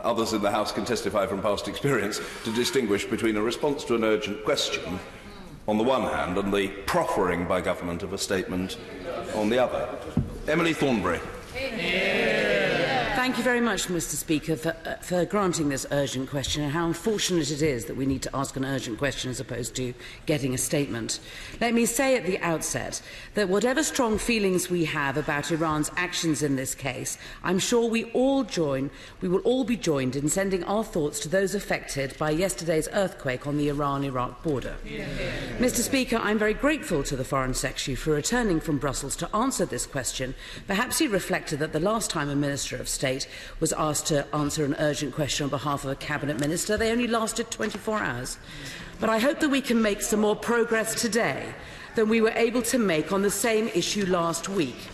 others in the House can testify from past experience, to distinguish between a response to an urgent question on the one hand and the proffering by government of a statement on the other. Emily Thornberry. Thank you very much, Mr. Speaker, for granting this urgent question, and how unfortunate it is that we need to ask an urgent question as opposed to getting a statement. Let me say at the outset that whatever strong feelings we have about Iran's actions in this case, I'm sure we will all be joined in sending our thoughts to those affected by yesterday's earthquake on the Iran-Iraq border. Mr. Speaker, I'm very grateful to the Foreign Secretary for returning from Brussels to answer this question. Perhaps he reflected that the last time a Minister of State was asked to answer an urgent question on behalf of a Cabinet Minister, they only lasted 24 hours. But I hope that we can make some more progress today than we were able to make on the same issue last week.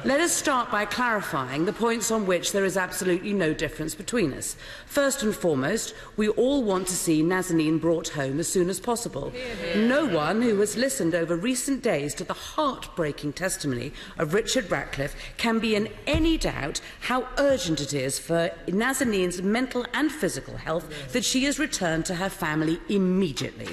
Let us start by clarifying the points on which there is absolutely no difference between us. First and foremost, we all want to see Nazanin brought home as soon as possible. No one who has listened over recent days to the heartbreaking testimony of Richard Ratcliffe can be in any doubt how urgent it is for Nazanin's mental and physical health that she is returned to her family immediately.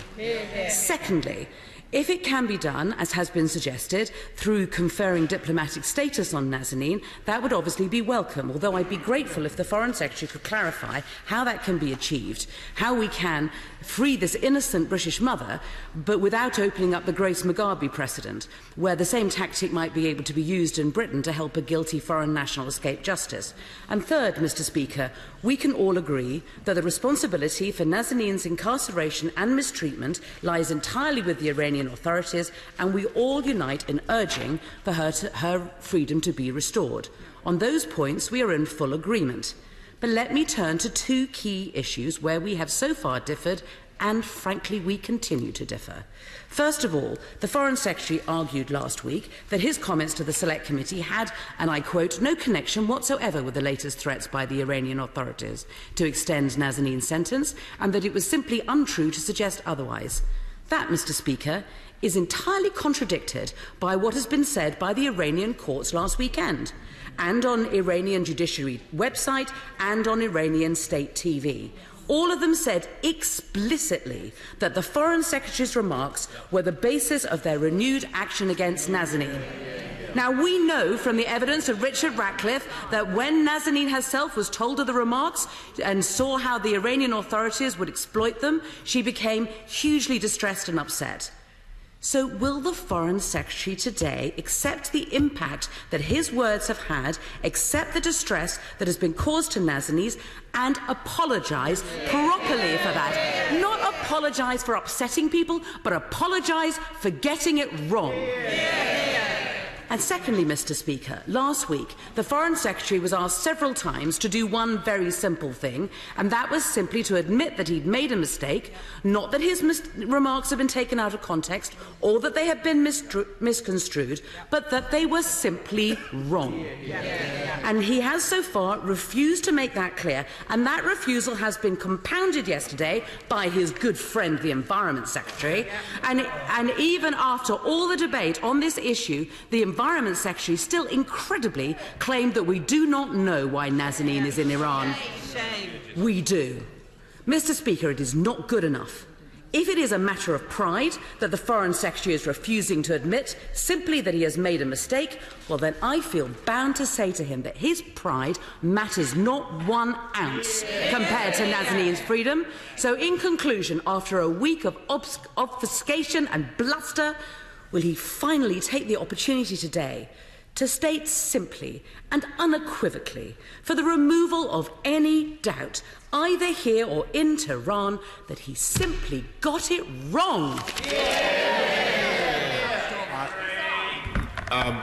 Secondly, if it can be done, as has been suggested, through conferring diplomatic status on Nazanin, that would obviously be welcome, although I'd be grateful if the Foreign Secretary could clarify how that can be achieved, how we can free this innocent British mother, but without opening up the Grace Mugabe precedent, where the same tactic might be able to be used in Britain to help a guilty foreign national escape justice. And third, Mr. Speaker, we can all agree that the responsibility for Nazanin's incarceration and mistreatment lies entirely with the Iranian authorities, and we all unite in urging for her freedom to be restored. On those points, we are in full agreement. But let me turn to two key issues where we have so far differed, and frankly, we continue to differ. First of all, the Foreign Secretary argued last week that his comments to the Select Committee had, and I quote, no connection whatsoever with the latest threats by the Iranian authorities to extend Nazanin's sentence, and that it was simply untrue to suggest otherwise. That, Mr. Speaker, is entirely contradicted by what has been said by the Iranian courts last weekend, and on Iranian judiciary website and on Iranian state TV. All of them said explicitly that the Foreign Secretary's remarks were the basis of their renewed action against Nazanin. Now, we know from the evidence of Richard Ratcliffe that when Nazanin herself was told of the remarks and saw how the Iranian authorities would exploit them, she became hugely distressed and upset. So will the Foreign Secretary today accept the impact that his words have had, accept the distress that has been caused to Nazanin, and apologise properly for that? Not apologise for upsetting people, but apologise for getting it wrong. And secondly, Mr. Speaker, last week the Foreign Secretary was asked several times to do one very simple thing, and that was simply to admit that he'd made a mistake, not that his remarks had been taken out of context or that they had been misconstrued, but that they were simply wrong. And he has so far refused to make that clear, and that refusal has been compounded yesterday by his good friend, the Environment Secretary, and even after all the debate on this issue, the Environment Secretary still incredibly claimed that we do not know why Nazanin is in Iran. We do. Mr. Speaker, it is not good enough. If it is a matter of pride that the Foreign Secretary is refusing to admit simply that he has made a mistake, well then I feel bound to say to him that his pride matters not 1 ounce compared to Nazanin's freedom. So in conclusion, after a week of obfuscation and bluster, will he finally take the opportunity today to state simply and unequivocally, for the removal of any doubt, either here or in Tehran, that he simply got it wrong?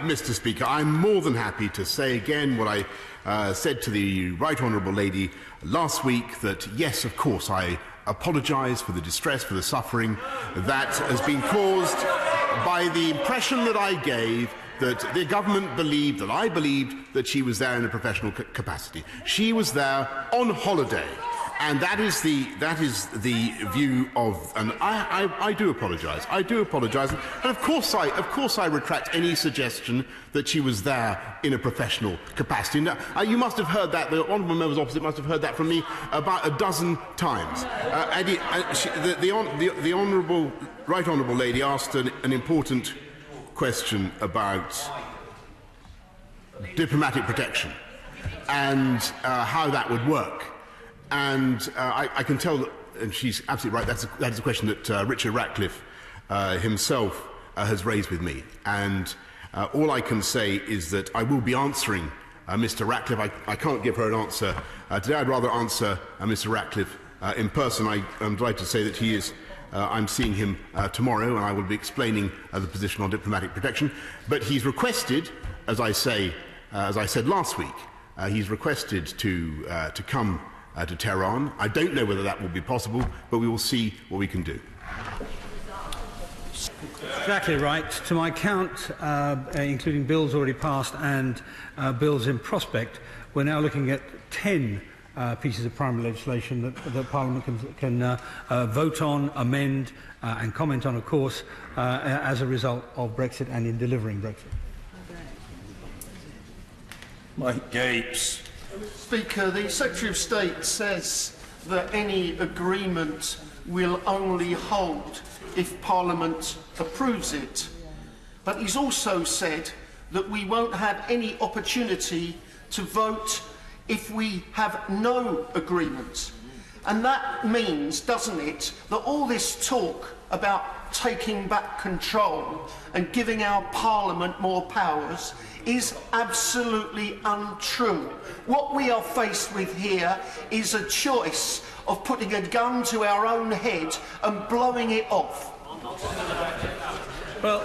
Mr. Speaker, I'm more than happy to say again what I said to the Right Honourable Lady last week, that yes, of course, I apologise for the distress, for the suffering that has been caused by the impression that I gave that the government believed, that I believed, that she was there in a professional capacity. She was there on holiday, And that is the view of, and I do apologise. I do apologise, and of course I retract any suggestion that she was there in a professional capacity. Now, you must have heard that. The honourable members opposite must have heard that from me about a dozen times. The honourable, right honourable lady asked an important question about diplomatic protection and how that would work. And I can tell that, and she's absolutely right, that is a question that Richard Ratcliffe himself has raised with me. And all I can say is that I will be answering Mr. Ratcliffe. I can't give her an answer today. I'd rather answer Mr. Ratcliffe in person. I'm delighted to say that he is. I'm seeing him tomorrow, and I will be explaining the position on diplomatic protection. But he's requested, as I said last week, he's requested to come to Tehran. I don't know whether that will be possible, but we will see what we can do. Exactly right. To my count, including bills already passed and bills in prospect, we're now looking at 10 pieces of primary legislation that Parliament can vote on, amend and comment on, of course, as a result of Brexit and in delivering Brexit. Mike Gapes. Speaker, the Secretary of State says that any agreement will only hold if Parliament approves it. But he's also said that we won't have any opportunity to vote if we have no agreement. And that means, doesn't it, that all this talk about taking back control and giving our Parliament more powers is absolutely untrue. What we are faced with here is a choice of putting a gun to our own head and blowing it off. Well,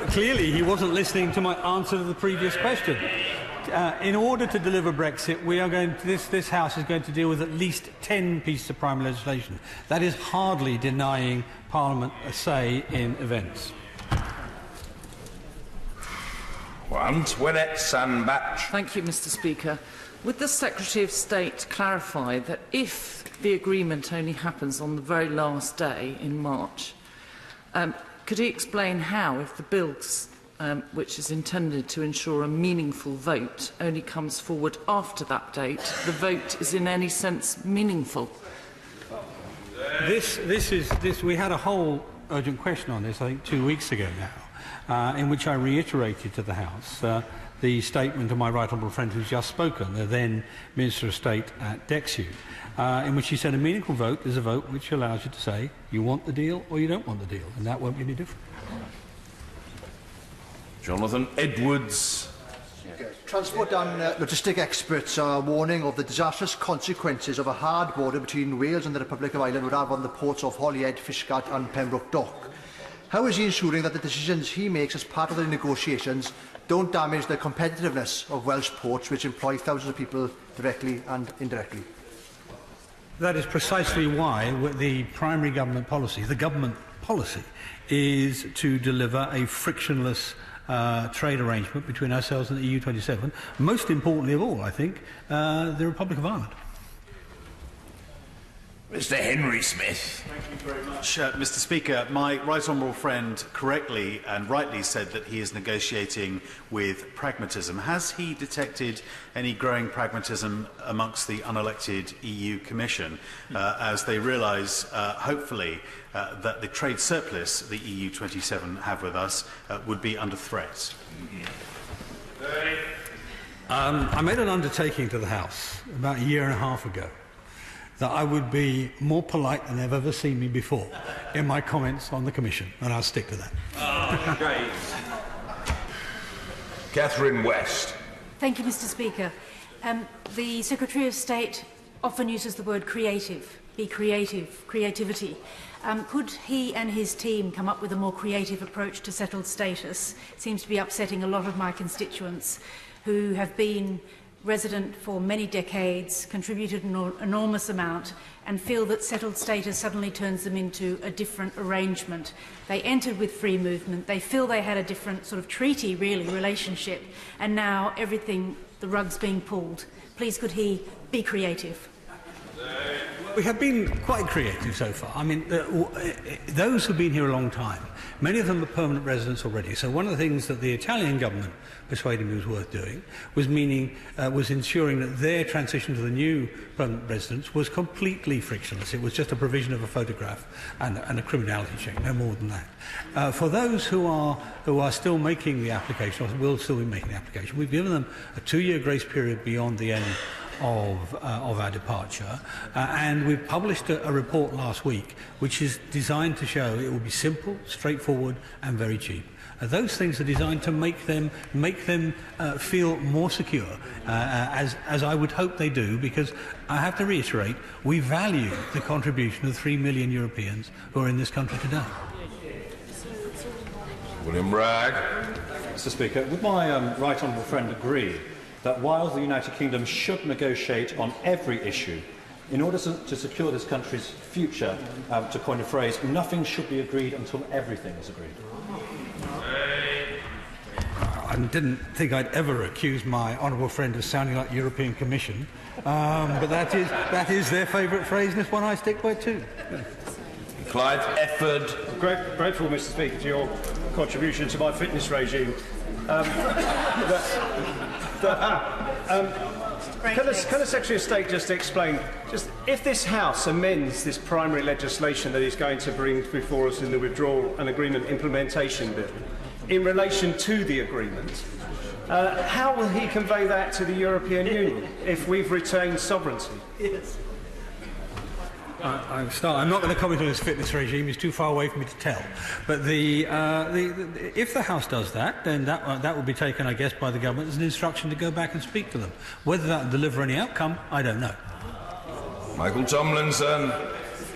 clearly he wasn't listening to my answer to the previous question. In order to deliver Brexit, this House is going to deal with at least 10 pieces of primary legislation. That is hardly denying Parliament a say in events. Thank you, Mr. Speaker. Would the Secretary of State clarify that if the agreement only happens on the very last day in March, could he explain how, if the bill which is intended to ensure a meaningful vote only comes forward after that date, the vote is in any sense meaningful? We had a whole urgent question on this, I think, 2 weeks ago now, in which I reiterated to the House the statement of my right honourable friend who's just spoken, the then Minister of State at Dexu, in which he said a meaningful vote is a vote which allows you to say you want the deal or you don't want the deal, and that won't be any different. Jonathan Edwards. Transport and logistic experts are warning of the disastrous consequences of a hard border between Wales and the Republic of Ireland would have on the ports of Holyhead, Fishguard and Pembroke Dock. How is he ensuring that the decisions he makes as part of the negotiations don't damage the competitiveness of Welsh ports, which employ thousands of people directly and indirectly? That is precisely why the primary government policy, is to deliver a frictionless trade arrangement between ourselves and the EU27, most importantly of all, I think, the Republic of Ireland. Mr. Henry Smith. Thank you very much, Mr. Speaker. My right honourable friend correctly and rightly said that he is negotiating with pragmatism. Has he detected any growing pragmatism amongst the unelected EU Commission as they realise, hopefully, that the trade surplus the EU27 have with us would be under threat? I made an undertaking to the House about a year and a half ago that I would be more polite than they've ever seen me before in my comments on the Commission, and I'll stick to that. Oh, great. Catherine West. Thank you, Mr. Speaker. The Secretary of State often uses the word creative, be creative, creativity. Could he and his team come up with a more creative approach to settled status? It seems to be upsetting a lot of my constituents who have been resident for many decades, contributed an enormous amount, and feel that settled status suddenly turns them into a different arrangement. They entered with free movement, they feel they had a different sort of treaty, really, relationship, and now everything, the rug's being pulled. Please could he be creative? we have been quite creative so far. I mean, those who've been here a long time, many of them are permanent residents already. So one of the things that the Italian government persuaded me was worth doing was ensuring that their transition to the new permanent residence was completely frictionless. It was just a provision of a photograph and a criminality check, no more than that. For those who are still making the application, or will still be making the application, we've given them a 2-year grace period beyond the end of our departure, and we've published a report last week which is designed to show it will be simple, straightforward and very cheap. Those things are designed to make them feel more secure, as I would hope they do, because I have to reiterate, we value the contribution of 3 million Europeans who are in this country today. William Bragg. Mr. Speaker, would my right honourable friend agree that while the United Kingdom should negotiate on every issue, in order to secure this country's future, to coin a phrase, nothing should be agreed until everything is agreed? I didn't think I'd ever accuse my honourable friend of sounding like the European Commission, but that is their favourite phrase, and it's one I stick by too. Clive Efford. Grateful, Mr. Speaker, to your contribution to my fitness regime. Can the Secretary of State just explain, if this House amends this primary legislation that he's going to bring before us in the Withdrawal and Agreement Implementation Bill, in relation to the agreement, how will he convey that to the European Union if we've retained sovereignty? Yes. I'm not going to comment on his fitness regime. It's too far away for me to tell. But if the House does that, then that will be taken, I guess, by the government as an instruction to go back and speak to them. Whether that will deliver any outcome, I don't know. Michael Tomlinson.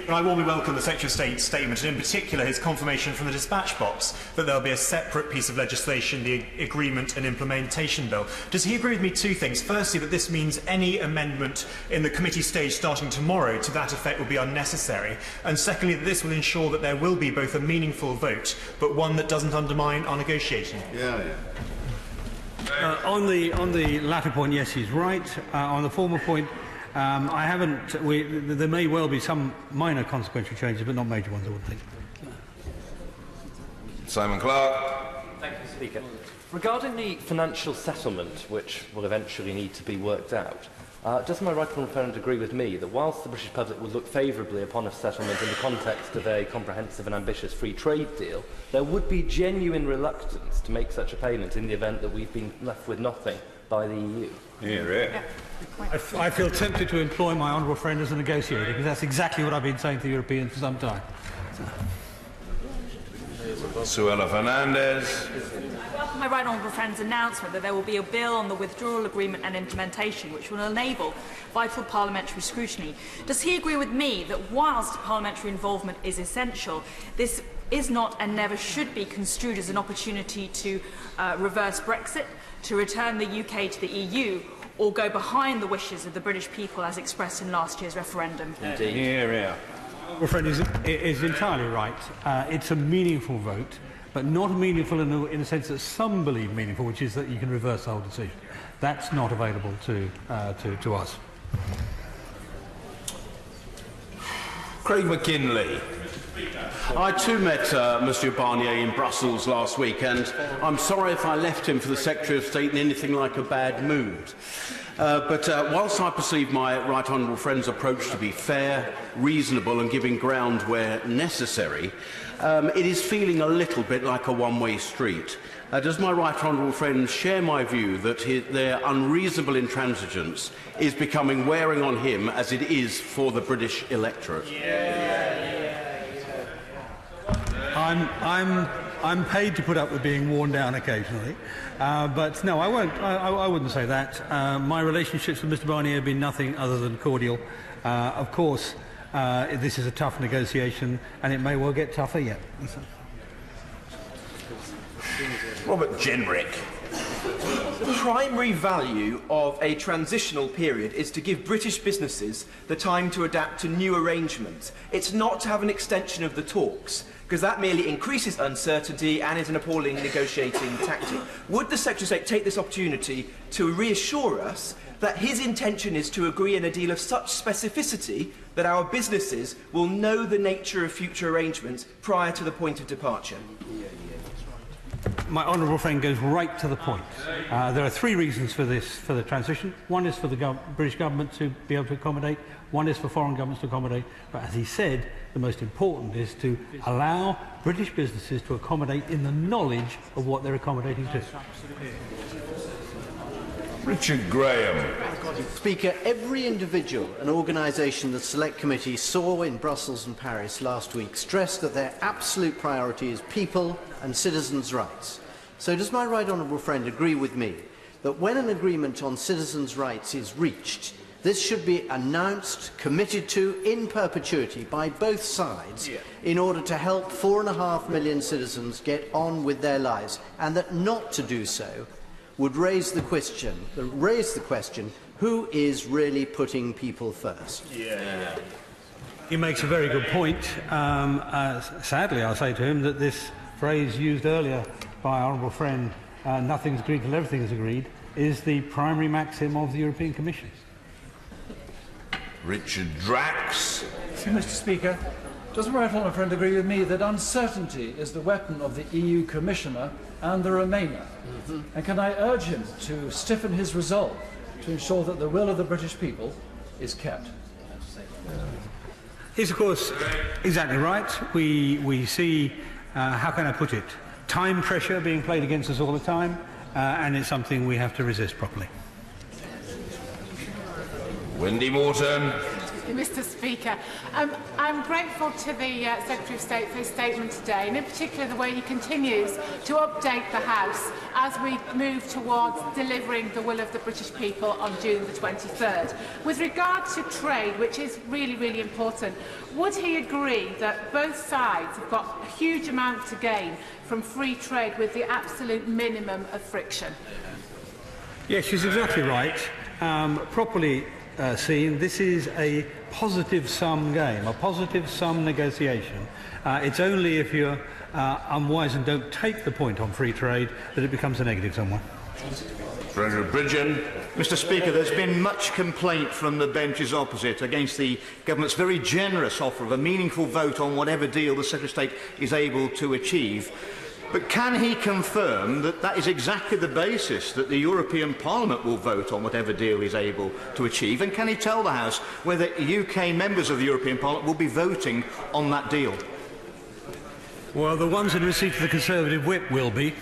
I warmly welcome the Secretary of State's statement, and in particular his confirmation from the dispatch box that there will be a separate piece of legislation, the Agreement and Implementation Bill. Does he agree with me two things? Firstly, that this means any amendment in the committee stage starting tomorrow to that effect will be unnecessary, and secondly, that this will ensure that there will be both a meaningful vote, but one that doesn't undermine our negotiating? On the latter point, yes, he's right. On the former point, there may well be some minor consequential changes, but not major ones, I would think. Simon Clarke. Thank you, Speaker. Regarding the financial settlement, which will eventually need to be worked out, does my right honourable friend agree with me that whilst the British public would look favourably upon a settlement in the context of a comprehensive and ambitious free trade deal, there would be genuine reluctance to make such a payment in the event that we've been left with nothing by the EU? Yeah. I feel tempted to employ my honourable friend as a negotiator, because that's exactly what I've been saying to the Europeans for some time. Suella Fernandez. My right honourable friend's announcement that there will be a bill on the withdrawal agreement and implementation which will enable vital parliamentary scrutiny. Does he agree with me that whilst parliamentary involvement is essential, this is not and never should be construed as an opportunity to reverse Brexit, to return the UK to the EU, or go behind the wishes of the British people as expressed in last year's referendum? Indeed. Yeah. My friend is entirely right. It's a meaningful vote, but not meaningful in the sense that some believe meaningful, which is that you can reverse the whole decision. That's not available to us. Craig McKinley. I too met Monsieur Barnier in Brussels last week, and I'm sorry if I left him for the Secretary of State in anything like a bad mood. But whilst I perceive my right honourable friend's approach to be fair, reasonable and giving ground where necessary, it is feeling a little bit like a one-way street. Does my right honourable friend share my view that their unreasonable intransigence is becoming wearing on him as it is for the British electorate? I'm paid to put up with being worn down occasionally, but no, I won't. I wouldn't say that. My relationships with Mr. Barnier have been nothing other than cordial. Of course, this is a tough negotiation, and it may well get tougher yet. Robert Jenrick. The primary value of a transitional period is to give British businesses the time to adapt to new arrangements. It's not to have an extension of the talks, because that merely increases uncertainty and is an appalling negotiating tactic. Would the Secretary of State take this opportunity to reassure us that his intention is to agree in a deal of such specificity that our businesses will know the nature of future arrangements prior to the point of departure? My honourable friend goes right to the point. There are three reasons for the transition. One is for the British government to be able to accommodate. One is for foreign governments to accommodate. But as he said, the most important is to allow British businesses to accommodate in the knowledge of what they're accommodating to. Richard Graham. Speaker, every individual and organisation the Select Committee saw in Brussels and Paris last week stressed that their absolute priority is people and citizens' rights. So does my right honourable friend agree with me that when an agreement on citizens' rights is reached, this should be announced, committed to in perpetuity by both sides in order to help 4.5 million citizens get on with their lives, and that not to do so would raise the question, who is really putting people first? He makes a very good point. Sadly, I'll say to him that this phrase used earlier by our honourable friend, nothing's agreed till everything is agreed, is the primary maxim of the European Commission. Richard Drax. Mr. Speaker, does my right honourable friend agree with me that uncertainty is the weapon of the EU Commissioner and the Remainer? And can I urge him to stiffen his resolve to ensure that the will of the British people is kept? He's, of course, exactly right. We see, how can I put it, time pressure being played against us all the time, and it's something we have to resist properly. Wendy Morton. Mr. Speaker, I'm grateful to the Secretary of State for his statement today, and in particular the way he continues to update the House as we move towards delivering the will of the British people on June the 23rd. With regard to trade, which is really, really important, would he agree that both sides have got a huge amount to gain from free trade with the absolute minimum of friction? Yes, she's exactly right. Properly seen, this is a positive-sum game, a positive-sum negotiation. It's only if you're unwise and don't take the point on free trade that it becomes a negative-sum one. Treasurer Bridgen. Mr. Speaker, there's been much complaint from the benches opposite against the government's very generous offer of a meaningful vote on whatever deal the Secretary of State is able to achieve. But can he confirm that that is exactly the basis that the European Parliament will vote on whatever deal he's able to achieve? And can he tell the House whether UK members of the European Parliament will be voting on that deal? Well, the ones in receipt of the Conservative whip will be.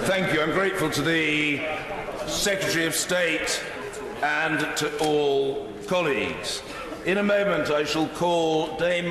Thank you. I'm grateful to the Secretary of State and to all colleagues. In a moment, I shall call Dame